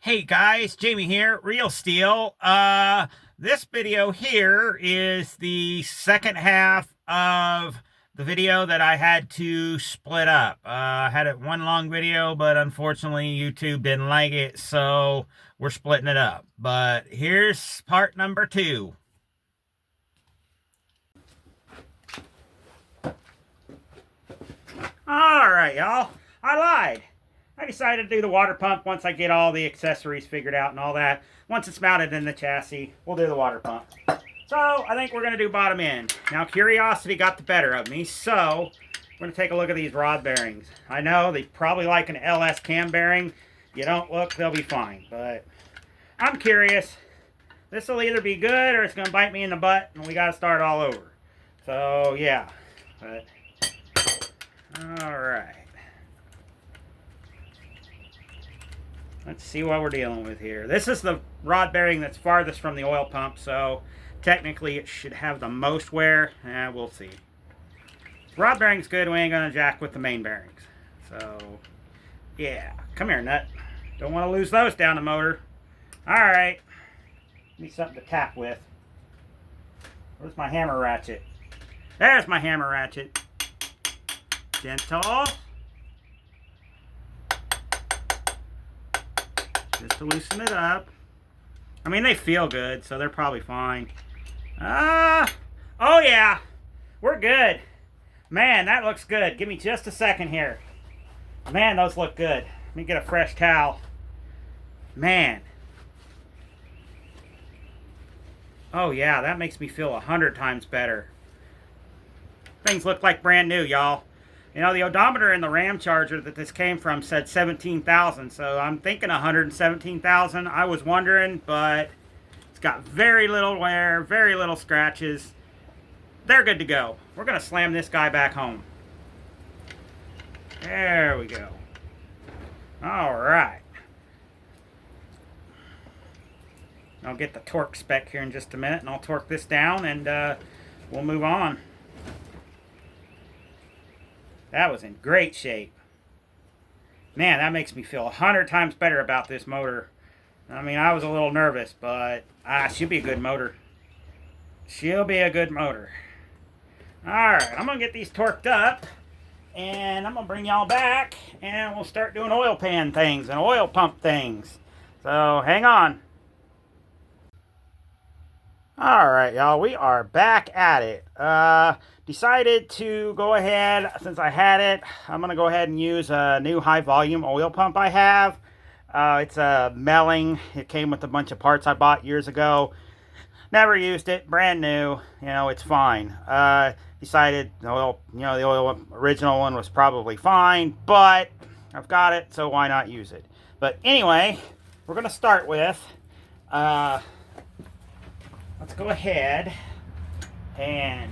Hey guys, Jamie here, Real Steel. This video here is the second half of the video that I had to split up. I had it one long video, but unfortunately YouTube didn't like it, so we're splitting it up. But here's part number 2. Alright, y'all. I lied. I decided to do the water pump once I get all the accessories figured out and all that. Once it's mounted in the chassis, we'll do the water pump. So, I think we're going to do bottom end. Now, curiosity got the better of me, so we're going to take a look at these rod bearings. I know they probably like an LS cam bearing. If you don't look, they'll be fine. But I'm curious. This will either be good or it's going to bite me in the butt and we got to start all over. So, yeah. But, alright. Let's see what we're dealing with here. This is the rod bearing that's farthest from the oil pump, so technically it should have the most wear. We'll see. Rod bearing's good. We ain't going to jack with the main bearings. So, yeah. Come here, nut. Don't want to lose those down the motor. Alright. Need something to tap with. Where's my hammer ratchet? There's my hammer ratchet. Gentle. Just to loosen it up. I mean, they feel good, so they're probably fine. Oh yeah, we're good. Man, that looks good. Give me just a second here. Man, those look good. Let me get a fresh towel. Man. Oh yeah, that makes me feel 100 times better. Things look like brand new, y'all. You know, the odometer in the Ram Charger that this came from said 17,000, so I'm thinking 117,000. I was wondering, but it's got very little wear, very little scratches. They're good to go. We're going to slam this guy back home. There we go. All right. I'll get the torque spec here in just a minute, and I'll torque this down, and we'll move on. That was in great shape. Man, that makes me feel 100 times better about this motor. I mean, I was a little nervous, but she'll be a good motor. She'll be a good motor. Alright, I'm going to get these torqued up, and I'm going to bring y'all back, and we'll start doing oil pan things and oil pump things. So, hang on. Alright, y'all, we are back at it. Decided to go ahead, since I had it, I'm going to go ahead and use a new high volume oil pump I have. It's a Melling. It came with a bunch of parts I bought years ago. Never used it, brand new. You know, it's fine. Decided the oil original one was probably fine, but I've got it, so why not use it? But anyway, we're going to start with, let's go ahead and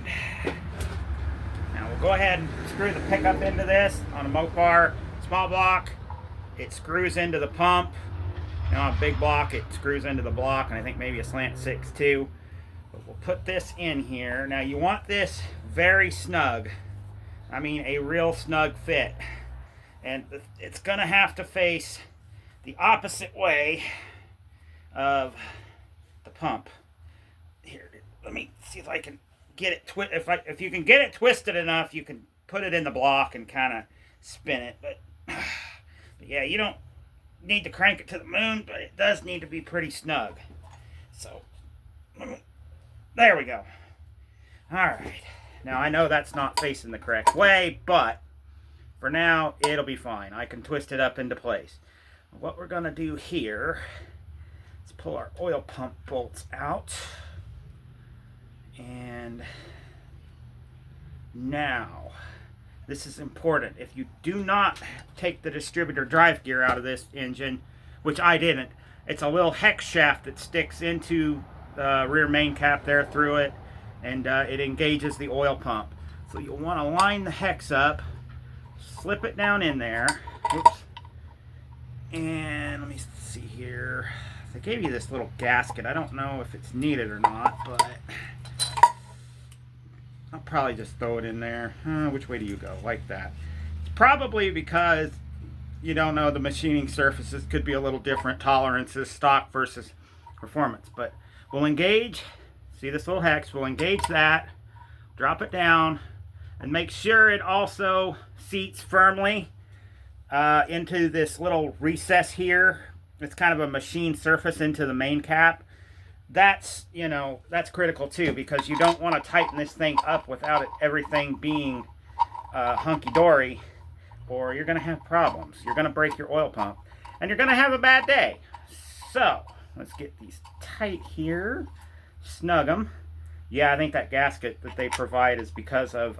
now we'll go ahead and screw the pickup into this on a Mopar small block. It screws into the pump. You know, on a big block, it screws into the block, and I think maybe a slant 6 too. But we'll put this in here. Now you want this very snug. I mean a real snug fit. And it's going to have to face the opposite way of the pump. Here, let me see if I can get it if you can get it twisted enough, you can put it in the block and kind of spin it. But yeah, you don't need to crank it to the moon, but it does need to be pretty snug. So there we go. All right. Now I know that's not facing the correct way, but for now it'll be fine. I can twist it up into place. What we're gonna do here is pull our oil pump bolts out. And now, this is important. If you do not take the distributor drive gear out of this engine, which I didn't, it's a little hex shaft that sticks into the rear main cap there through it, and it engages the oil pump. So you'll want to line the hex up, slip it down in there. Oops. And let me see here. They gave you this little gasket. I don't know if it's needed or not, but I'll probably just throw it in there. Which way do you go? Like that. It's probably because you don't know, the machining surfaces could be a little different tolerances, stock versus performance. But we'll engage, see this little hex, we'll engage that, drop it down, and make sure it also seats firmly into this little recess here. It's kind of a machined surface into the main cap. That's, you know, that's critical too, because you don't want to tighten this thing up without it, everything being hunky-dory, or you're going to have problems. You're going to break your oil pump, and you're going to have a bad day. So, let's get these tight here. Snug them. Yeah, I think that gasket that they provide is because of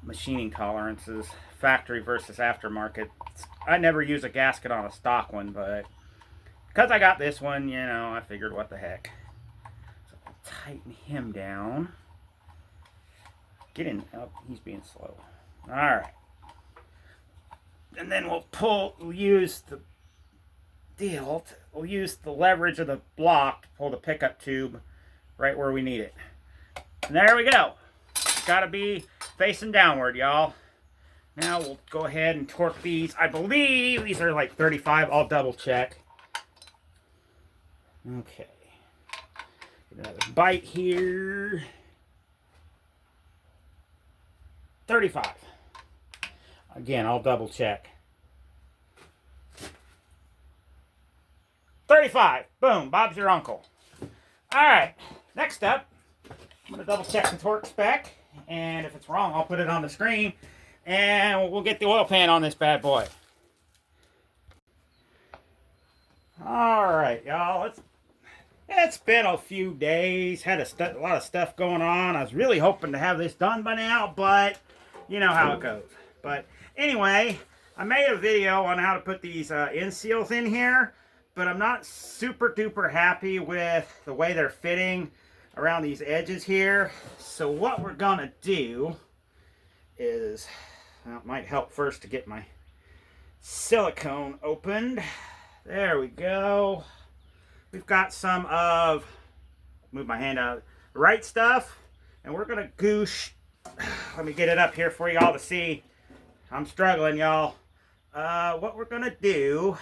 machining tolerances, factory versus aftermarket. I never use a gasket on a stock one, but because I got this one, you know, I figured what the heck. So I'll tighten him down. Get in. Oh, he's being slow. All right. And then we'll use the leverage of the block to pull the pickup tube right where we need it. And there we go. It's got to be facing downward, y'all. Now we'll go ahead and torque these. I believe these are like 35. I'll double check. Okay. Get another bite here. 35. Again, I'll double check. 35. Boom. Bob's your uncle. Alright. Next up, I'm going to double check the torque spec. And if it's wrong, I'll put it on the screen. And we'll get the oil pan on this bad boy. Alright, y'all. It's been a few days. Had a lot of stuff going on. I was really hoping to have this done by now, but you know how it goes. But anyway, I made a video on how to put these end seals in here, but I'm not super duper happy with the way they're fitting around these edges here. So what we're gonna do is, well, it might help first to get my silicone opened. There we go. We've got some of, move my hand out, right stuff, and we're gonna goosh. Let me get it up here for y'all to see. I'm struggling, y'all. What we're gonna do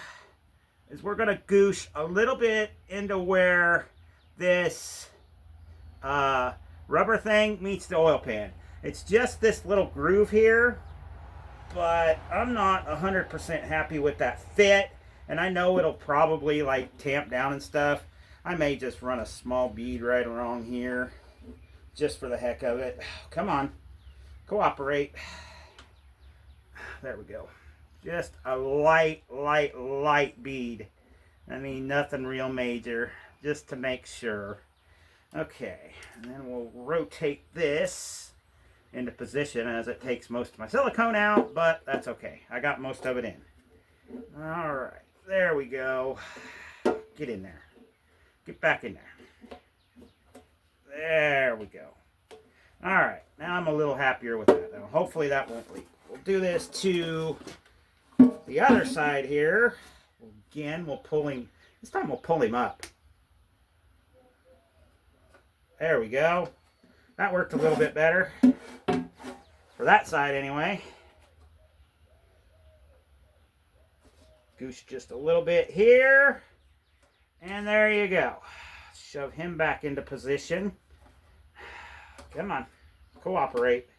is we're gonna goosh a little bit into where this rubber thing meets the oil pan. It's just this little groove here, but I'm not 100% happy with that fit, and I know it'll probably like tamp down and stuff. I may just run a small bead right along here just for the heck of it. Come on, cooperate. There we go. Just a light bead. I mean, nothing real major, just to make sure. Okay, and then we'll rotate this into position as it takes most of my silicone out, but that's okay. I got most of it in. All right, there we go. Get in there. Get back in there. There we go. All right, now I'm a little happier with that. Now, hopefully that won't leak. We'll do this to the other side here. Again, we'll pull him. This time we'll pull him up. There we go. That worked a little bit better. For that side anyway. Goosh just a little bit here. And there you go. Shove him back into position. Come on. Cooperate.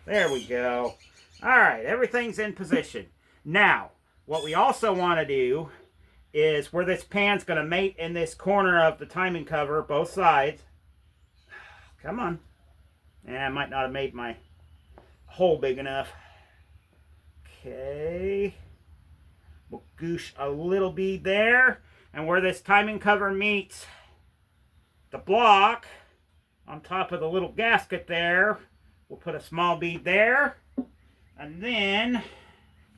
There we go. Alright, everything's in position. Now, what we also want to do is where this pan's going to mate in this corner of the timing cover, both sides. Come on. And I might not have made my hole big enough. Okay. We'll goosh a little bead there. And where this timing cover meets the block, on top of the little gasket there, we'll put a small bead there. And then, you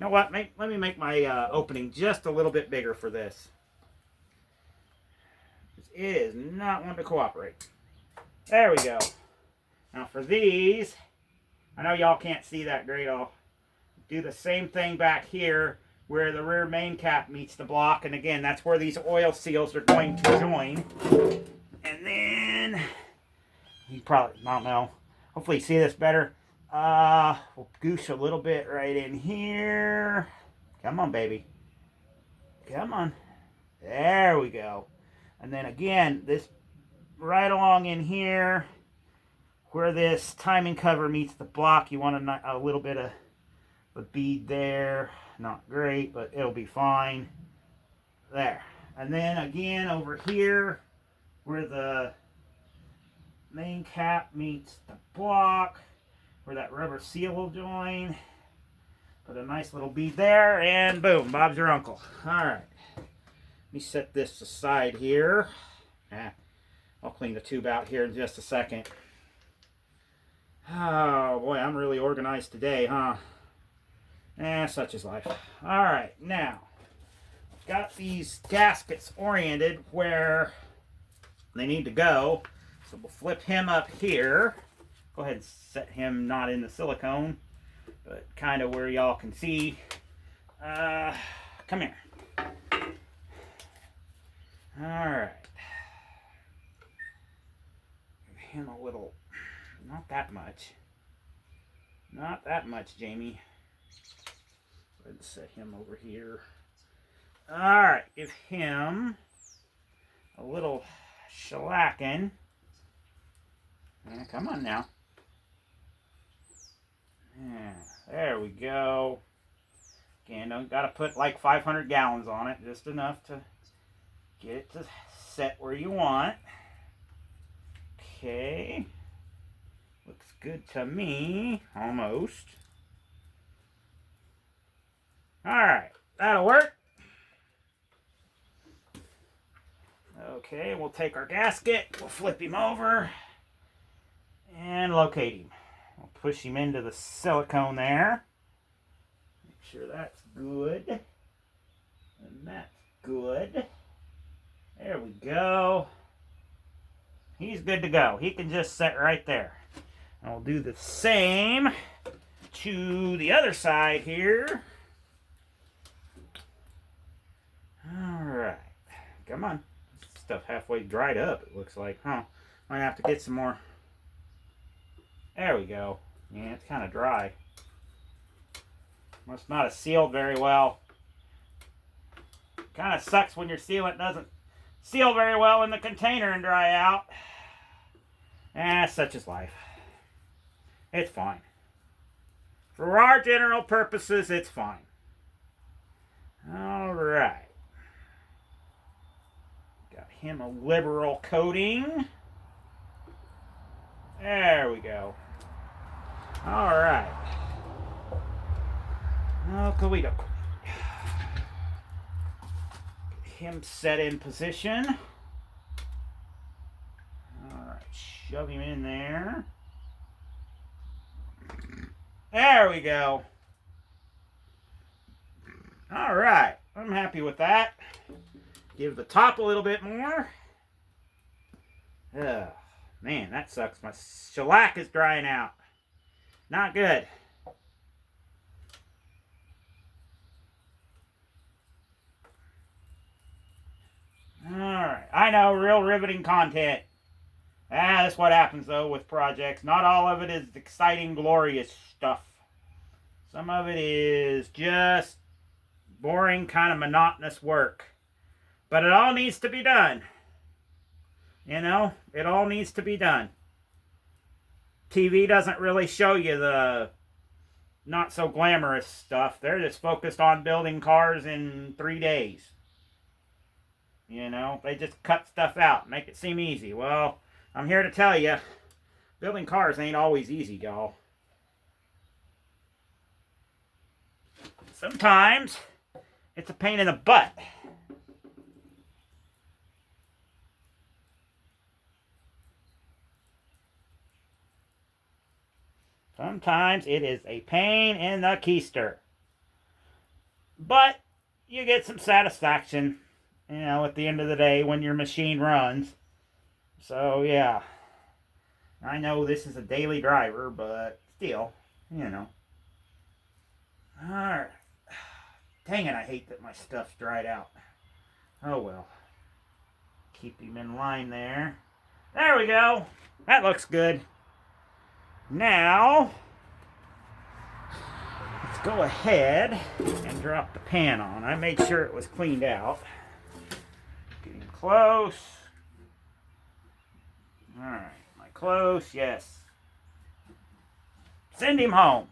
know what? Let me make my opening just a little bit bigger for this. It is not wanting to cooperate. There we go. Now for these, I know y'all can't see that great. I'll do the same thing back here where the rear main cap meets the block. And again, that's where these oil seals are going to join. And then, you probably, I don't know, hopefully you see this better. We'll goosh a little bit right in here. Come on, baby. Come on. There we go. And then again, this right along in here, where this timing cover meets the block, you want a little bit of a bead there. Not great, but it'll be fine. There. And then again over here, where the main cap meets the block, where that rubber seal will join, put a nice little bead there, and boom, Bob's your uncle. Alright. Let me set this aside here. I'll clean the tube out here in just a second. Oh boy, I'm really organized today, huh? Such is life. Alright, now, I've got these gaskets oriented where they need to go. So we'll flip him up here. Go ahead and set him not in the silicone, but kind of where y'all can see. Come here. Alright. Give him a little, not that much. Not that much, Jamie. Go ahead and set him over here. Alright, give him a little shellacking. Come on now. Yeah, there we go. Again, don't gotta put like 500 gallons on it, just enough to get it to set where you want. Okay. Looks good to me, almost. Alright, that'll work. Okay, we'll take our gasket, we'll flip him over, and locate him. We'll push him into the silicone there. Make sure that's good. And that's good. There we go. He's good to go. He can just sit right there. And we'll do the same to the other side here. Alright. Come on. Stuff halfway dried up, it looks like, huh? Might have to get some more. There we go. Yeah, it's kind of dry. Must not have sealed very well. Kind of sucks when your sealant doesn't seal very well in the container and dry out. Such is life. It's fine. For our general purposes, it's fine. Alright. Got him a liberal coating. There we go. Alright. Okay, we go. Get him set in position. Alright, shove him in there. There we go. Alright, I'm happy with that. Give the top a little bit more. Ugh, man, that sucks. My shellac is drying out. Not good. Alright, I know, real riveting content. That's what happens, though, with projects. Not all of it is exciting, glorious stuff. Some of it is just boring, kind of monotonous work. But it all needs to be done. You know, it all needs to be done. TV doesn't really show you the not so glamorous stuff. They're just focused on building cars in 3 days. You know, they just cut stuff out, make it seem easy. Well, I'm here to tell you, building cars ain't always easy, y'all. Sometimes it's a pain in the butt. Sometimes it is a pain in the keister. But you get some satisfaction, you know, at the end of the day when your machine runs. So, yeah. I know this is a daily driver, but still, you know. Alright. Dang it, I hate that my stuff's dried out. Oh well. Keep him in line there. There we go. That looks good. Now, go ahead and drop the pan on. I made sure it was cleaned out. Getting close. Alright, am I close? Yes. Send him home.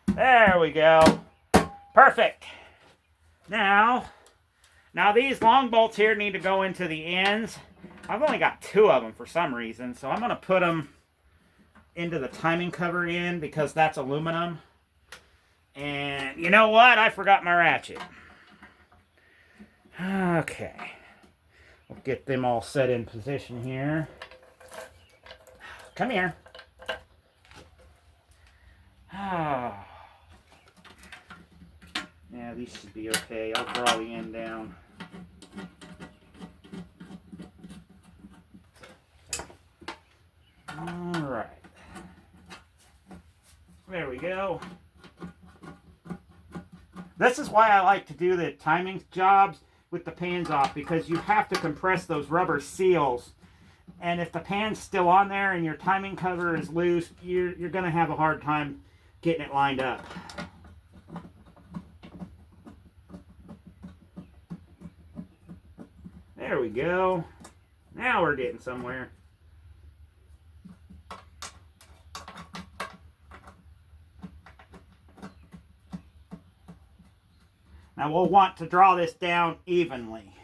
There we go. Perfect. Now these long bolts here need to go into the ends. I've only got 2 of them for some reason, so I'm going to put them into the timing cover end because that's aluminum. And you know what? I forgot my ratchet. Okay. We'll get them all set in position here. Come here. Yeah, these should be okay. I'll draw the end down. Alright. There we go. This is why I like to do the timing jobs with the pans off, because you have to compress those rubber seals. And if the pan's still on there and your timing cover is loose, you're going to have a hard time getting it lined up. There we go. Now we're getting somewhere. Now we'll want to draw this down evenly.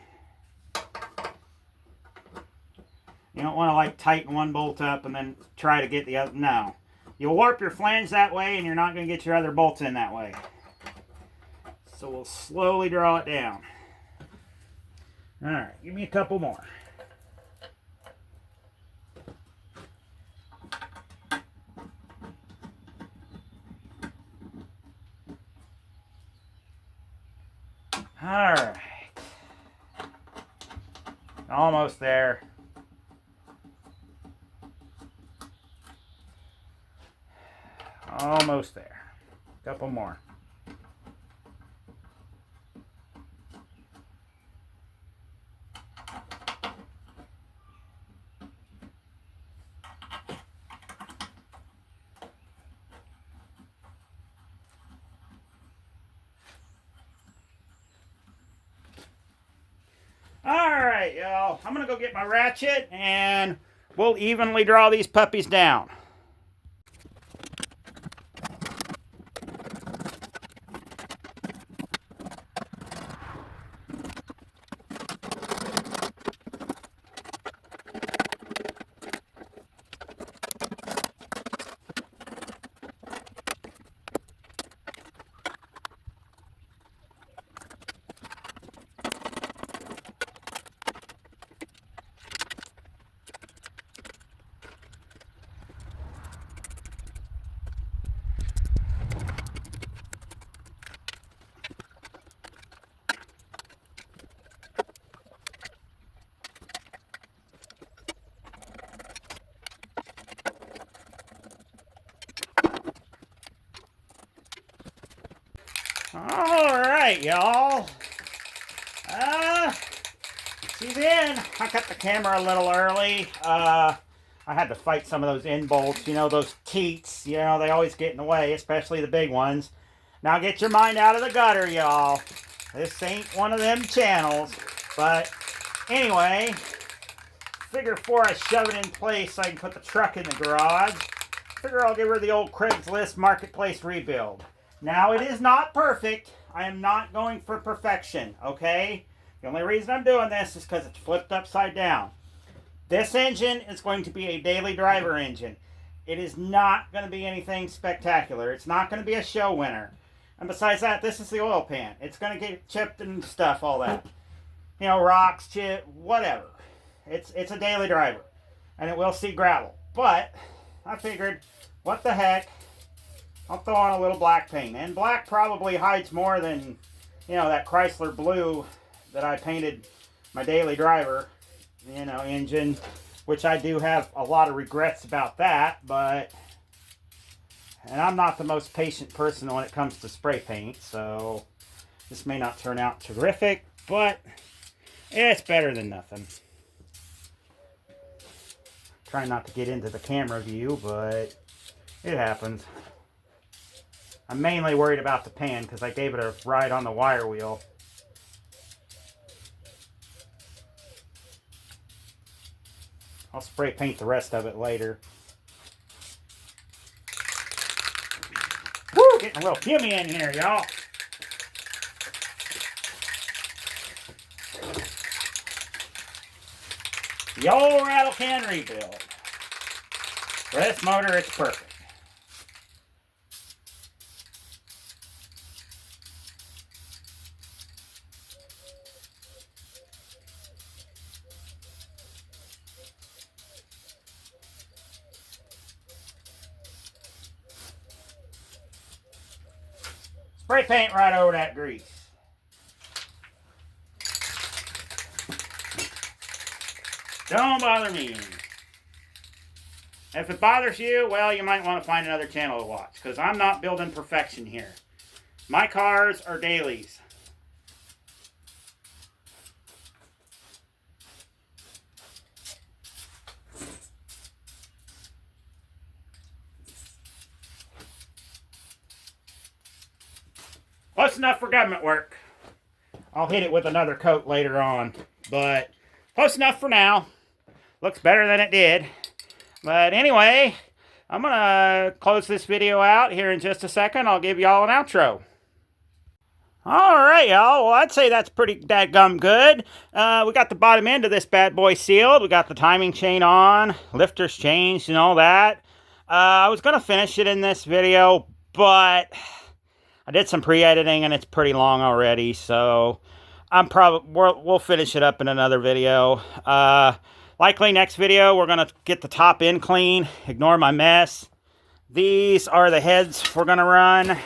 You don't want to like tighten one bolt up and then try to get the other. No. You'll warp your flange that way and you're not going to get your other bolts in that way. So we'll slowly draw it down. Alright, give me a couple more. Alright. Almost there. Almost there. Couple more. Alright, y'all. I'm going to go get my ratchet and we'll evenly draw these puppies down. Alright, y'all. She's in. I cut the camera a little early. I had to fight some of those end bolts. You know, those teats. You know, they always get in the way, especially the big ones. Now get your mind out of the gutter, y'all. This ain't one of them channels. But anyway, figure before I shove it in place so I can put the truck in the garage, figure I'll give her the old Craigslist Marketplace rebuild. Now, it is not perfect. I am not going for perfection, okay? The only reason I'm doing this is because it's flipped upside down. This engine is going to be a daily driver engine. It is not going to be anything spectacular. It's not going to be a show winner. And besides that, this is the oil pan. It's going to get chipped and stuff, all that. You know, rocks, chip, whatever. It's a daily driver. And it will see gravel. But I figured, what the heck? I'll throw on a little black paint. And black probably hides more than, you know, that Chrysler blue that I painted my daily driver, you know, engine. Which I do have a lot of regrets about that, but... And I'm not the most patient person when it comes to spray paint, so... This may not turn out terrific, but... It's better than nothing. Trying not to get into the camera view, but... It happens. I'm mainly worried about the pan because I gave it a ride on the wire wheel. I'll spray paint the rest of it later. Woo! Getting a little fumy in here, y'all. The old rattle can rebuild. For this motor, it's perfect. Spray paint right over that grease. Don't bother me. If it bothers you, well, you might want to find another channel to watch, because I'm not building perfection here. My cars are dailies. Close enough for government work. I'll hit it with another coat later on, but close enough for now. Looks better than it did. But anyway, I'm going to close this video out here in just a second. I'll give y'all an outro. Alright, y'all. Well, I'd say that's pretty dadgum good. We got the bottom end of this bad boy sealed. We got the timing chain on, lifters changed and all that. I was going to finish it in this video, but I did some pre-editing and it's pretty long already, so we'll finish it up in another video. Likely next video, we're going to get the top end clean. Ignore my mess. These are the heads we're going to run.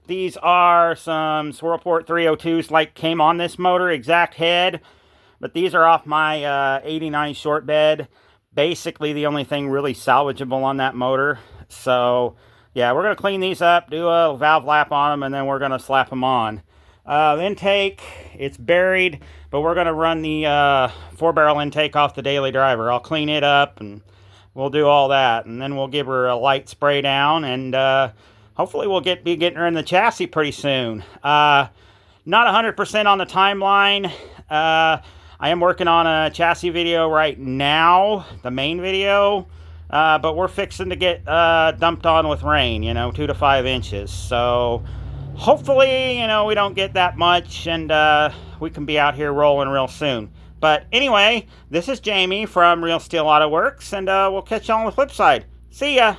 These are some Swirlport 302s like came on this motor, exact head. But these are off my 89 short bed. Basically the only thing really salvageable on that motor. So yeah, we're going to clean these up, do a valve lap on them, and then we're going to slap them on. The intake, it's buried, but we're going to run the 4-barrel intake off the daily driver. I'll clean it up, and we'll do all that. And then we'll give her a light spray down, and hopefully we'll be getting her in the chassis pretty soon. Not 100% on the timeline. I am working on a chassis video right now, the main video. But we're fixing to get dumped on with rain, 2 to 5 inches. So hopefully, we don't get that much, and we can be out here rolling real soon. But anyway, this is Jamie from Real Steel Auto Works, and we'll catch you on the flip side. See ya!